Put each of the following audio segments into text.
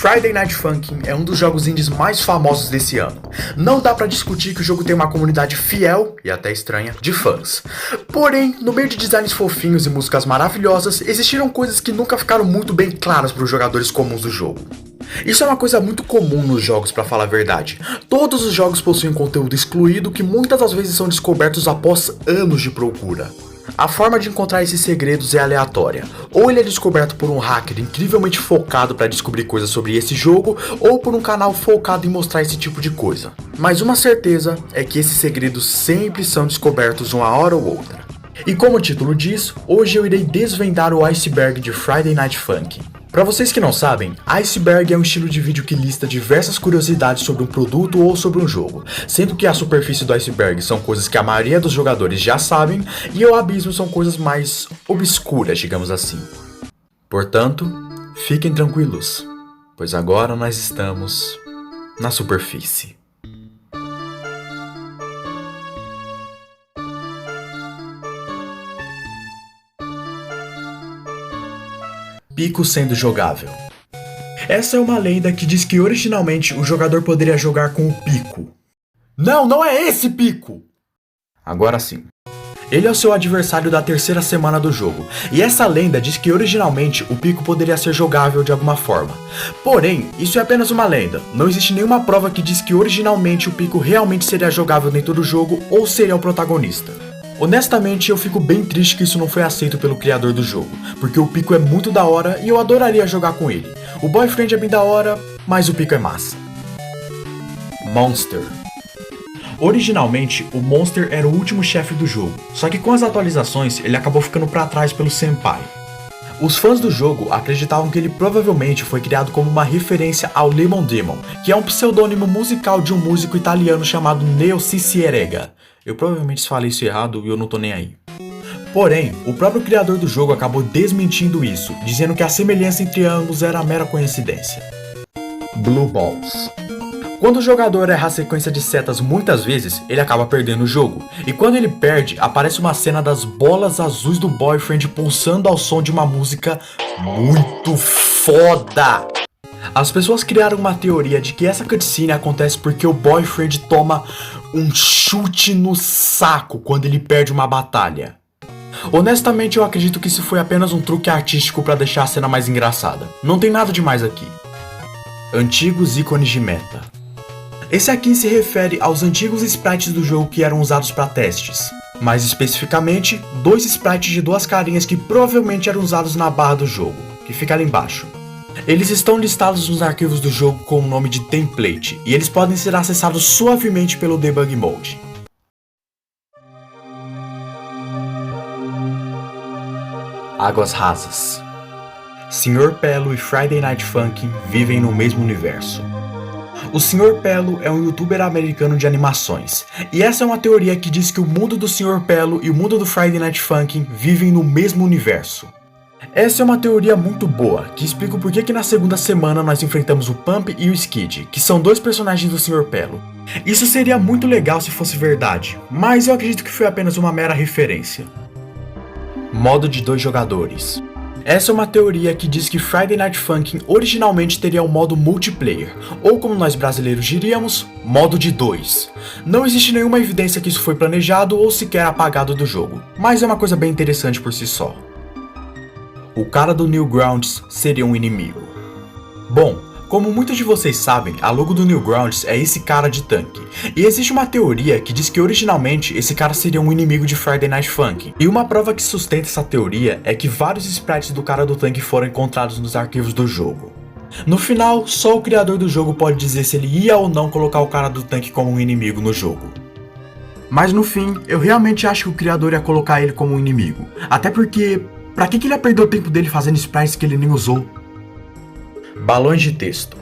Friday Night Funkin' é um dos jogos indies mais famosos desse ano. Não dá pra discutir que o jogo tem uma comunidade fiel, e até estranha, de fãs. Porém, no meio de designs fofinhos e músicas maravilhosas, existiram coisas que nunca ficaram muito bem claras para os jogadores comuns do jogo. Isso é uma coisa muito comum nos jogos, pra falar a verdade. Todos os jogos possuem conteúdo excluído que muitas das vezes são descobertos após anos de procura. A forma de encontrar esses segredos é aleatória. Ou ele é descoberto por um hacker incrivelmente focado para descobrir coisas sobre esse jogo, ou por um canal focado em mostrar esse tipo de coisa. Mas uma certeza é que esses segredos sempre são descobertos uma hora ou outra. E como o título diz, hoje eu irei desvendar o iceberg de Friday Night Funkin'. Para vocês que não sabem, iceberg é um estilo de vídeo que lista diversas curiosidades sobre um produto ou sobre um jogo, sendo que a superfície do iceberg são coisas que a maioria dos jogadores já sabem e o abismo são coisas mais obscuras, digamos assim. Portanto, fiquem tranquilos, pois agora nós estamos na superfície. Pico sendo jogável. Essa é uma lenda que diz que originalmente o jogador poderia jogar com o Pico. Não, não é esse Pico! Agora sim. Ele é o seu adversário da terceira semana do jogo, e essa lenda diz que originalmente o Pico poderia ser jogável de alguma forma. Porém, isso é apenas uma lenda, não existe nenhuma prova que diz que originalmente o Pico realmente seria jogável dentro do jogo ou seria o protagonista. Honestamente, eu fico bem triste que isso não foi aceito pelo criador do jogo, porque o Pico é muito da hora e eu adoraria jogar com ele. O Boyfriend é bem da hora, mas o Pico é massa. Monster. Originalmente, o Monster era o último chefe do jogo, só que com as atualizações ele acabou ficando pra trás pelo Senpai. Os fãs do jogo acreditavam que ele provavelmente foi criado como uma referência ao Lemon Demon, que é um pseudônimo musical de um músico italiano chamado Neo Cicierega. Eu provavelmente falei isso errado e eu não tô nem aí. Porém, o próprio criador do jogo acabou desmentindo isso, dizendo que a semelhança entre ambos era mera coincidência. Blue Balls. Quando o jogador erra a sequência de setas muitas vezes, ele acaba perdendo o jogo. E quando ele perde, aparece uma cena das bolas azuis do Boyfriend pulsando ao som de uma música muito foda. As pessoas criaram uma teoria de que essa cutscene acontece porque o Boyfriend toma um chute no saco quando ele perde uma batalha. Honestamente, eu acredito que isso foi apenas um truque artístico para deixar a cena mais engraçada. Não tem nada demais aqui. Antigos ícones de meta. Esse aqui se refere aos antigos sprites do jogo que eram usados para testes. Mais especificamente, dois sprites de duas carinhas que provavelmente eram usados na barra do jogo, que fica ali embaixo. Eles estão listados nos arquivos do jogo com o nome de template, e eles podem ser acessados suavemente pelo Debug Mode. Águas rasas. Sr. Pelo e Friday Night Funkin' vivem no mesmo universo. O Sr. Pelo é um youtuber americano de animações, e essa é uma teoria que diz que o mundo do Sr. Pelo e o mundo do Friday Night Funkin' vivem no mesmo universo. Essa é uma teoria muito boa, que explica o porquê que na segunda semana nós enfrentamos o Pump e o Skid, que são dois personagens do Sr. Pelo. Isso seria muito legal se fosse verdade, mas eu acredito que foi apenas uma mera referência. Modo de 2 jogadores. Essa é uma teoria que diz que Friday Night Funkin' originalmente teria um modo multiplayer, ou como nós brasileiros diríamos, modo de 2. Não existe nenhuma evidência que isso foi planejado ou sequer apagado do jogo, mas é uma coisa bem interessante por si só. O cara do Newgrounds seria um inimigo. Bom, como muitos de vocês sabem, a logo do Newgrounds é esse cara de tanque. E existe uma teoria que diz que originalmente esse cara seria um inimigo de Friday Night Funkin'. E uma prova que sustenta essa teoria é que vários sprites do cara do tanque foram encontrados nos arquivos do jogo. No final, só o criador do jogo pode dizer se ele ia ou não colocar o cara do tanque como um inimigo no jogo. Mas no fim, eu realmente acho que o criador ia colocar ele como um inimigo. Até porque, pra que ele ia perder o tempo dele fazendo sprites que ele nem usou? Balões de texto.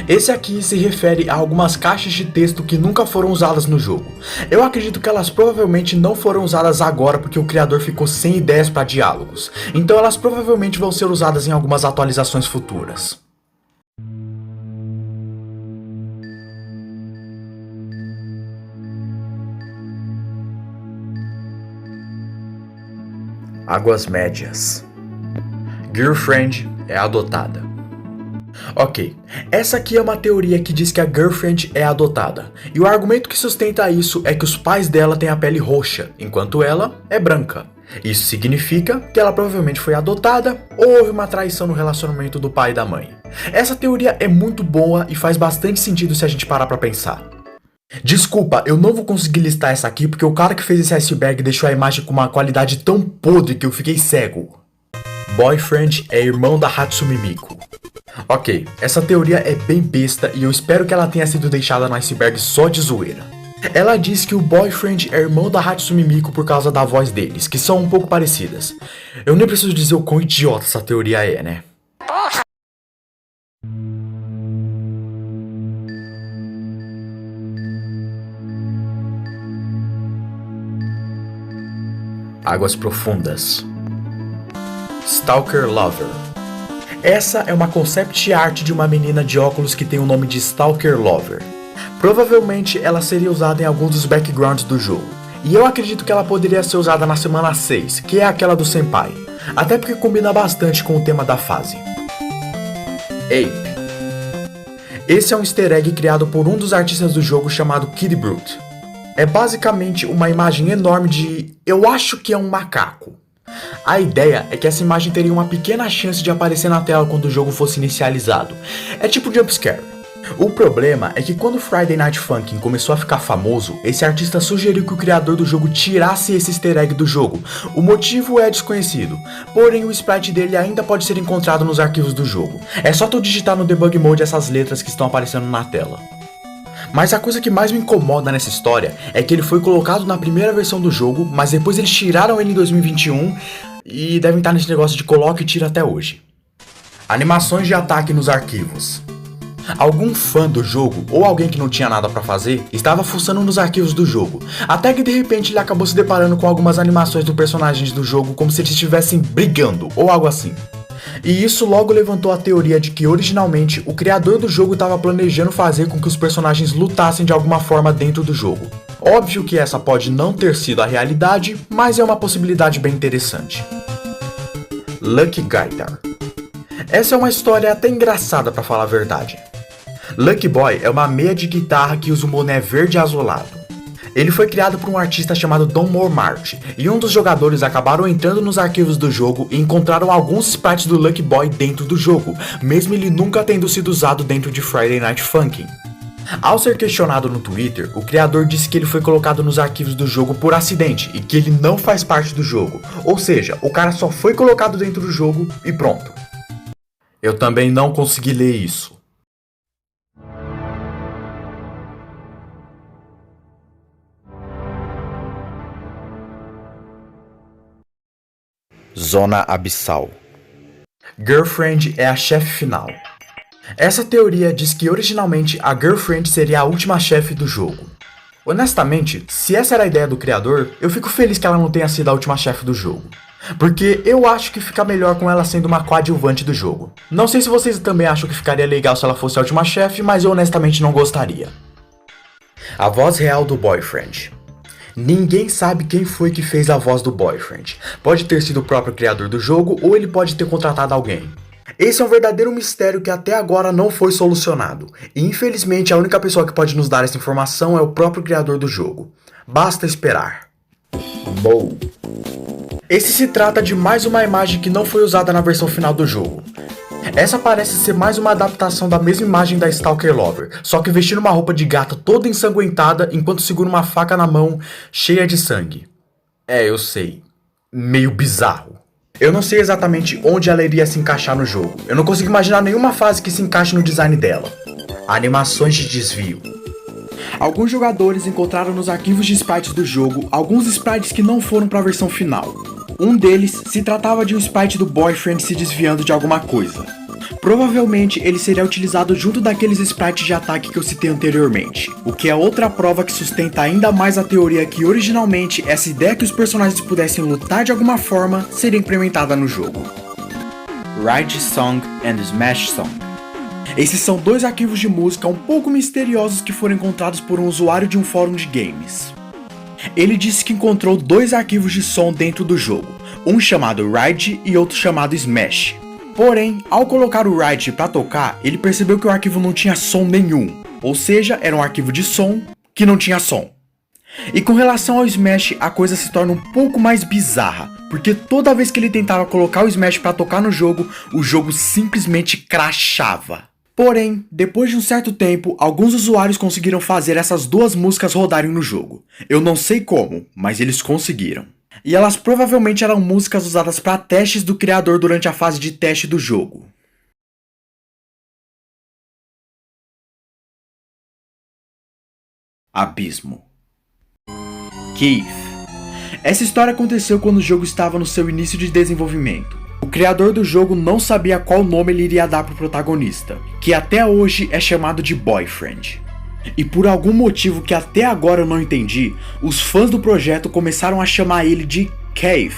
Esse aqui se refere a algumas caixas de texto que nunca foram usadas no jogo. Eu acredito que elas provavelmente não foram usadas agora porque o criador ficou sem ideias para diálogos. Então elas provavelmente vão ser usadas em algumas atualizações futuras. Águas médias. Girlfriend é adotada. Ok, essa aqui é uma teoria que diz que a girlfriend é adotada, e o argumento que sustenta isso é que os pais dela têm a pele roxa, enquanto ela é branca. Isso significa que ela provavelmente foi adotada ou houve uma traição no relacionamento do pai e da mãe. Essa teoria é muito boa e faz bastante sentido se a gente parar pra pensar. Desculpa, eu não vou conseguir listar essa aqui porque o cara que fez esse iceberg deixou a imagem com uma qualidade tão podre que eu fiquei cego. Boyfriend é irmão da Hatsune Miku. Ok, essa teoria é bem besta e eu espero que ela tenha sido deixada no iceberg só de zoeira. Ela diz que o boyfriend é irmão da Hatsune Miku por causa da voz deles, que são um pouco parecidas. Eu nem preciso dizer o quão idiota essa teoria é, né? Águas profundas. Stalker Lover. Essa é uma concept art de uma menina de óculos que tem o nome de Stalker Lover. Provavelmente ela seria usada em alguns dos backgrounds do jogo, e eu acredito que ela poderia ser usada na semana 6, que é aquela do Senpai, até porque combina bastante com o tema da fase. Ape. Esse é um easter egg criado por um dos artistas do jogo chamado Kid Brute. É basicamente uma imagem enorme de... eu acho que é um macaco. A ideia é que essa imagem teria uma pequena chance de aparecer na tela quando o jogo fosse inicializado. É tipo jumpscare. O problema é que quando Friday Night Funkin' começou a ficar famoso, esse artista sugeriu que o criador do jogo tirasse esse easter egg do jogo. O motivo é desconhecido, porém o sprite dele ainda pode ser encontrado nos arquivos do jogo. É só tu digitar no debug mode essas letras que estão aparecendo na tela. Mas a coisa que mais me incomoda nessa história é que ele foi colocado na primeira versão do jogo, mas depois eles tiraram ele em 2021 e devem estar nesse negócio de coloca e tira até hoje. Animações de ataque nos arquivos. Algum fã do jogo, ou alguém que não tinha nada pra fazer, estava fuçando nos arquivos do jogo, até que de repente ele acabou se deparando com algumas animações dos personagens do jogo como se eles estivessem brigando, ou algo assim. E isso logo levantou a teoria de que originalmente o criador do jogo estava planejando fazer com que os personagens lutassem de alguma forma dentro do jogo. Óbvio que essa pode não ter sido a realidade, mas é uma possibilidade bem interessante. Lucky Guitar. Essa é uma história até engraçada pra falar a verdade. Lucky Boy é uma meia de guitarra que usa um boné verde azulado. Ele foi criado por um artista chamado Don Mormart, e um dos jogadores acabaram entrando nos arquivos do jogo e encontraram alguns sprites do Lucky Boy dentro do jogo, mesmo ele nunca tendo sido usado dentro de Friday Night Funkin'. Ao ser questionado no Twitter, o criador disse que ele foi colocado nos arquivos do jogo por acidente e que ele não faz parte do jogo, ou seja, o cara só foi colocado dentro do jogo e pronto. Eu também não consegui ler isso. Zona Abissal. Girlfriend é a chefe final. Essa teoria diz que originalmente a Girlfriend seria a última chefe do jogo. Honestamente, se essa era a ideia do criador, eu fico feliz que ela não tenha sido a última chefe do jogo. Porque eu acho que fica melhor com ela sendo uma coadjuvante do jogo. Não sei se vocês também acham que ficaria legal se ela fosse a última chefe, mas eu honestamente não gostaria. A voz real do Boyfriend. Ninguém sabe quem foi que fez a voz do Boyfriend. Pode ter sido o próprio criador do jogo ou ele pode ter contratado alguém. Esse é um verdadeiro mistério que até agora não foi solucionado. E infelizmente a única pessoa que pode nos dar essa informação é o próprio criador do jogo. Basta esperar. Bow. Esse se trata de mais uma imagem que não foi usada na versão final do jogo. Essa parece ser mais uma adaptação da mesma imagem da Stalker Lover, só que vestindo uma roupa de gata toda ensanguentada enquanto segura uma faca na mão cheia de sangue. É, eu sei. Meio bizarro. Eu não sei exatamente onde ela iria se encaixar no jogo. Eu não consigo imaginar nenhuma fase que se encaixe no design dela. Animações de desvio. Alguns jogadores encontraram nos arquivos de sprites do jogo alguns sprites que não foram para a versão final. Um deles se tratava de um sprite do Boyfriend se desviando de alguma coisa. Provavelmente ele seria utilizado junto daqueles sprites de ataque que eu citei anteriormente, o que é outra prova que sustenta ainda mais a teoria que originalmente essa ideia que os personagens pudessem lutar de alguma forma seria implementada no jogo. Ride Song and Smash Song. Esses são dois arquivos de música um pouco misteriosos que foram encontrados por um usuário de um fórum de games. Ele disse que encontrou dois arquivos de som dentro do jogo, um chamado Ride e outro chamado Smash. Porém, ao colocar o Riot para tocar, ele percebeu que o arquivo não tinha som nenhum, ou seja, era um arquivo de som que não tinha som. E com relação ao Smash, a coisa se torna um pouco mais bizarra, porque toda vez que ele tentava colocar o Smash para tocar no jogo, o jogo simplesmente crashava. Porém, depois de um certo tempo, alguns usuários conseguiram fazer essas duas músicas rodarem no jogo. Eu não sei como, mas eles conseguiram. E elas provavelmente eram músicas usadas para testes do criador durante a fase de teste do jogo. Abismo. Keith. Essa história aconteceu quando o jogo estava no seu início de desenvolvimento. O criador do jogo não sabia qual nome ele iria dar para o protagonista, que até hoje é chamado de Boyfriend. E por algum motivo que até agora eu não entendi, os fãs do projeto começaram a chamar ele de Keith.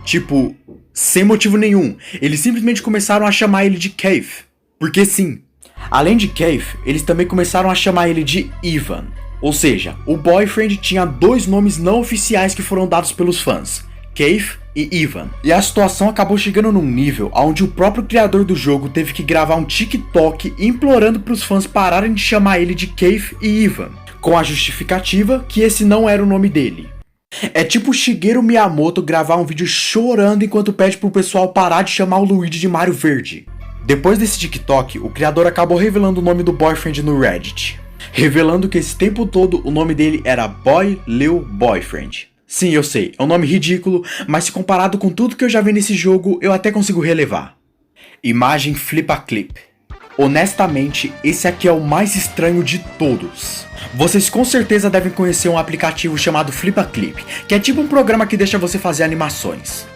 Tipo, sem motivo nenhum, eles simplesmente começaram a chamar ele de Keith. Porque sim. Além de Keith, eles também começaram a chamar ele de Ivan. Ou seja, o Boyfriend tinha dois nomes não oficiais que foram dados pelos fãs, Keith e Ivan. E a situação acabou chegando num nível onde o próprio criador do jogo teve que gravar um TikTok implorando para os fãs pararem de chamar ele de Keith e Ivan, com a justificativa que esse não era o nome dele. É tipo o Shigeru Miyamoto gravar um vídeo chorando enquanto pede pro pessoal parar de chamar o Luigi de Mario Verde. Depois desse TikTok, o criador acabou revelando o nome do Boyfriend no Reddit, revelando que esse tempo todo o nome dele era Boy Lil Boyfriend. Sim, eu sei, é um nome ridículo, mas se comparado com tudo que eu já vi nesse jogo, eu até consigo relevar. Imagem Flip-a-Clip. Honestamente, esse aqui é o mais estranho de todos. Vocês com certeza devem conhecer um aplicativo chamado Flip-a-Clip, que é tipo um programa que deixa você fazer animações.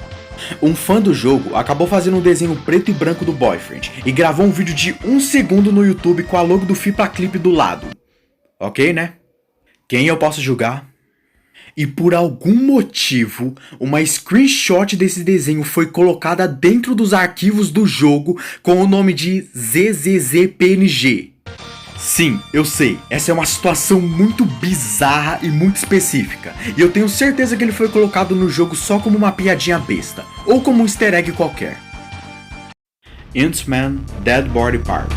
Um fã do jogo acabou fazendo um desenho preto e branco do Boyfriend e gravou um vídeo de 1 segundo no YouTube com a logo do Flip-a-Clip do lado. Ok, né? Quem eu posso julgar? E por algum motivo, uma screenshot desse desenho foi colocada dentro dos arquivos do jogo com o nome de ZZZPNG. Sim, eu sei, essa é uma situação muito bizarra e muito específica, e eu tenho certeza que ele foi colocado no jogo só como uma piadinha besta, ou como um easter egg qualquer. Ant-Man Dead Body Parts.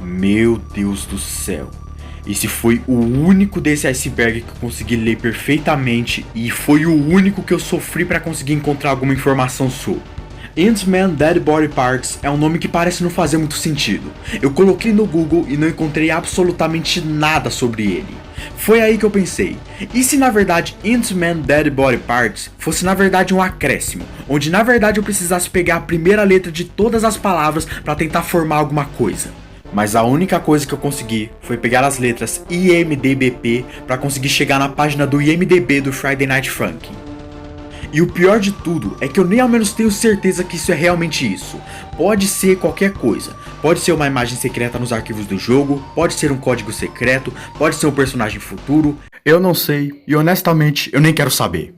Meu Deus do céu. Esse foi o único desse iceberg que eu consegui ler perfeitamente e foi o único que eu sofri para conseguir encontrar alguma informação sobre. Ant-Man Dead Body Parts é um nome que parece não fazer muito sentido. Eu coloquei no Google e não encontrei absolutamente nada sobre ele. Foi aí que eu pensei, e se na verdade Ant-Man Dead Body Parts fosse na verdade um acréscimo, onde na verdade eu precisasse pegar a primeira letra de todas as palavras para tentar formar alguma coisa. Mas a única coisa que eu consegui foi pegar as letras IMDBP para conseguir chegar na página do IMDB do Friday Night Funkin'. E o pior de tudo é que eu nem ao menos tenho certeza que isso é realmente isso. Pode ser qualquer coisa. Pode ser uma imagem secreta nos arquivos do jogo, pode ser um código secreto, pode ser um personagem futuro. Eu não sei e honestamente eu nem quero saber.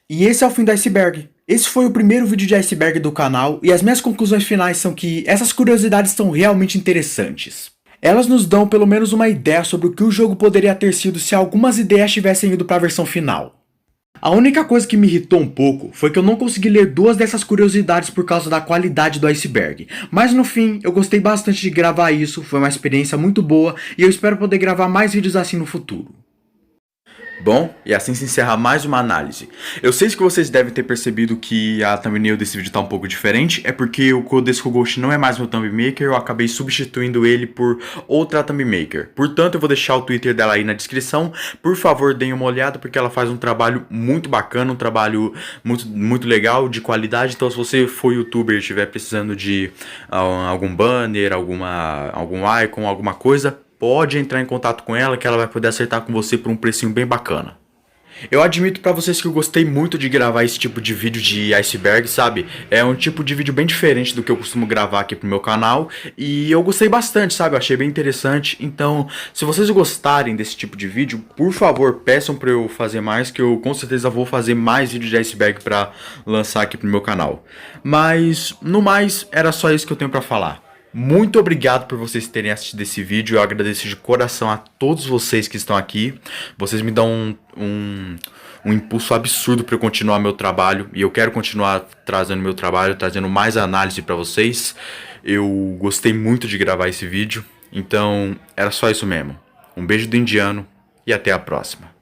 E esse é o fim do iceberg. Esse foi o primeiro vídeo de iceberg do canal e as minhas conclusões finais são que essas curiosidades são realmente interessantes. Elas nos dão pelo menos uma ideia sobre o que o jogo poderia ter sido se algumas ideias tivessem ido para a versão final. A única coisa que me irritou um pouco foi que eu não consegui ler duas dessas curiosidades por causa da qualidade do iceberg, mas no fim eu gostei bastante de gravar isso, foi uma experiência muito boa e eu espero poder gravar mais vídeos assim no futuro. Bom, e assim se encerra mais uma análise. Eu sei que vocês devem ter percebido que a thumbnail desse vídeo tá um pouco diferente, é porque o Codesco Ghost não é mais meu thumb maker, eu acabei substituindo ele por outra thumb maker. Portanto, eu vou deixar o Twitter dela aí na descrição, por favor deem uma olhada, porque ela faz um trabalho muito bacana, um trabalho muito legal, de qualidade, então se você for youtuber e estiver precisando de algum banner, algum icon, alguma coisa, pode entrar em contato com ela que ela vai poder acertar com você por um precinho bem bacana. Eu admito pra vocês que eu gostei muito de gravar esse tipo de vídeo de iceberg, sabe? É um tipo de vídeo bem diferente do que eu costumo gravar aqui pro meu canal e eu gostei bastante, sabe? Eu achei bem interessante. Então, se vocês gostarem desse tipo de vídeo, por favor, peçam pra eu fazer mais, que eu com certeza vou fazer mais vídeos de iceberg pra lançar aqui pro meu canal. Mas, no mais, era só isso que eu tenho pra falar. Muito obrigado por vocês terem assistido esse vídeo, eu agradeço de coração a todos vocês que estão aqui. Vocês me dão um um impulso absurdo para eu continuar meu trabalho. E eu quero continuar trazendo meu trabalho, trazendo mais análise para vocês. Eu gostei muito de gravar esse vídeo. Então, era só isso mesmo. Um beijo do indiano e até a próxima.